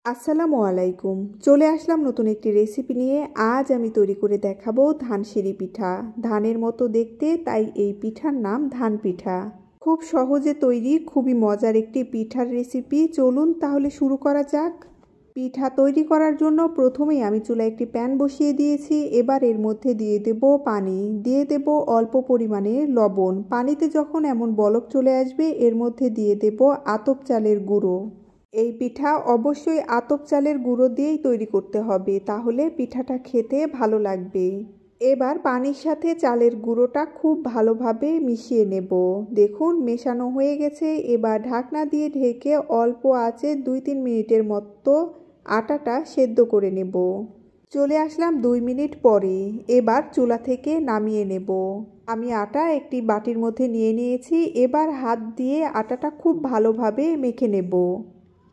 আসসালামু আলাইকুম। চলে আসলাম নতুন একটি রেসিপি নিয়ে। আজ আমি তৈরি করে দেখাবো ধানসিঁড়ি পিঠা। ধানের মতো দেখতে, তাই এই পিঠার নাম ধান পিঠা। খুব সহজে তৈরি, খুবই মজার একটি পিঠার রেসিপি। চলুন তাহলে শুরু করা যাক। পিঠা তৈরি করার জন্য প্রথমেই আমি চুলায় একটি প্যান বসিয়ে দিয়েছি। এবার এর মধ্যে দিয়ে দেব পানি, দিয়ে দেব অল্প পরিমাণে লবণ। পানিতে যখন এমন বলক চলে আসবে, এর মধ্যে দিয়ে দেব আতপ চালের গুঁড়ো। এই পিঠা অবশ্যই আতপ চালের গুঁড়ো দিয়েই তৈরি করতে হবে, তাহলে পিঠাটা খেতে ভালো লাগবে। এবার পানির সাথে চালের গুঁড়োটা খুব ভালোভাবে মিশিয়ে নেব। দেখুন মেশানো হয়ে গেছে। এবার ঢাকনা দিয়ে ঢেকে অল্প আঁচে 2-3 মিনিটের মতো আটাটা সেদ্ধ করে নেব। চলে আসলাম 2 মিনিট পরে। এবার চুলা থেকে নামিয়ে নেব। আমি আটা একটি বাটির মধ্যে নিয়ে নিয়েছি। এবার হাত দিয়ে আটাটা খুব ভালোভাবে মেখে নেব।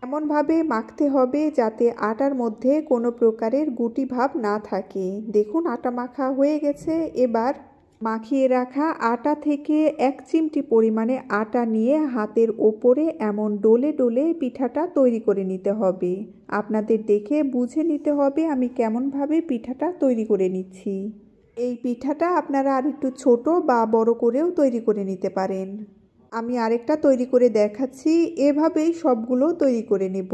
এমনভাবে মাখতে হবে যাতে আটার মধ্যে কোনো প্রকারের গুটি ভাব না থাকে। দেখুন আটা মাখা হয়ে গেছে। এবার মাখিয়ে রাখা আটা থেকে 1 চিমটি পরিমাণে আটা নিয়ে হাতের ওপরে এমন ডলে ডলে পিঠাটা তৈরি করে নিতে হবে। আপনাদের দেখে বুঝে নিতে হবে আমি কেমনভাবে পিঠাটা তৈরি করে নিচ্ছি। এই পিঠাটা আপনারা আর একটু ছোট বা বড় করেও তৈরি করে নিতে পারেন। আমি আরেকটা তৈরি করে দেখাচ্ছি। এভাবেই সবগুলো তৈরি করে নেব।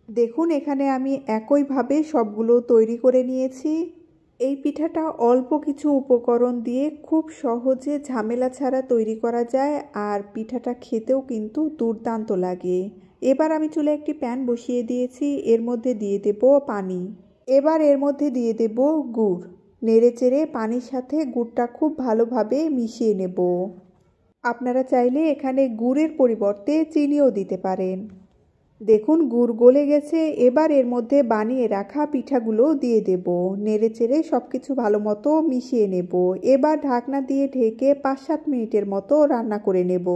দেখুন এখানে আমি একইভাবে সবগুলো তৈরি করে নিয়েছি। এই পিঠাটা অল্প কিছু উপকরণ দিয়ে খুব সহজে ঝামেলা ছাড়া তৈরি করা যায়, আর পিঠাটা খেতেও কিন্তু দুর্দান্ত লাগে। এবার আমি চুলায় একটি প্যান বসিয়ে দিয়েছি। এর মধ্যে দিয়ে দেব পানি। এবার এর মধ্যে দিয়ে দেব গুড়। নেড়েচেড়ে পানির সাথে গুড়টা খুব ভালোভাবে মিশিয়ে নেব। আপনারা চাইলে এখানে গুড়ের পরিবর্তে চিনিও দিতে পারেন। দেখুন গুড় গলে গেছে। এবার এর মধ্যে বানিয়ে রাখা পিঠাগুলো দিয়ে দেব। নেড়েচেড়ে সব কিছু ভালো মতো মিশিয়ে নেব। এবার ঢাকনা দিয়ে ঢেকে 5-7 মিনিটের মতো রান্না করে নেব।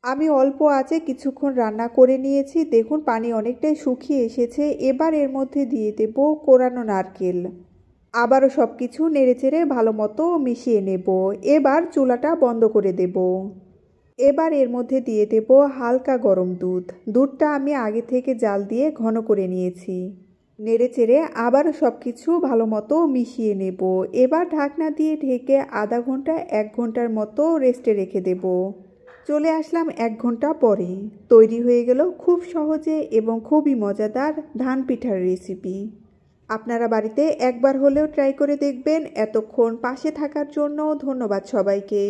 আমি অল্প আঁচে কিছুক্ষণ রান্না করে নিয়েছি। দেখুন পানি অনেকটাই শুকিয়ে এসেছে। এবার এর মধ্যে দিয়ে দেব কোরানো নারকেল। আবারও সব কিছু নেড়েচেড়ে ভালো মতো মিশিয়ে নেব। এবার চুলাটা বন্ধ করে দেব। এবার এর মধ্যে দিয়ে দেব হালকা গরম দুধ। দুধটা আমি আগে থেকে জাল দিয়ে ঘন করে নিয়েছি। নেড়েচেড়ে আবারও সব কিছু ভালো মতো মিশিয়ে নেব। এবার ঢাকনা দিয়ে ঢেকে আধা ঘন্টা 1 ঘন্টার মতো রেস্টে রেখে দেব। চলে আসলাম 1 ঘন্টা পরে। তৈরি হয়ে গেল খুব সহজে এবং খুবই মজাদার ধান পিঠার রেসিপি। আপনারা বাড়িতে একবার হলেও ট্রাই করে দেখবেন। এতক্ষণ পাশে থাকার জন্য ধন্যবাদ সবাইকে।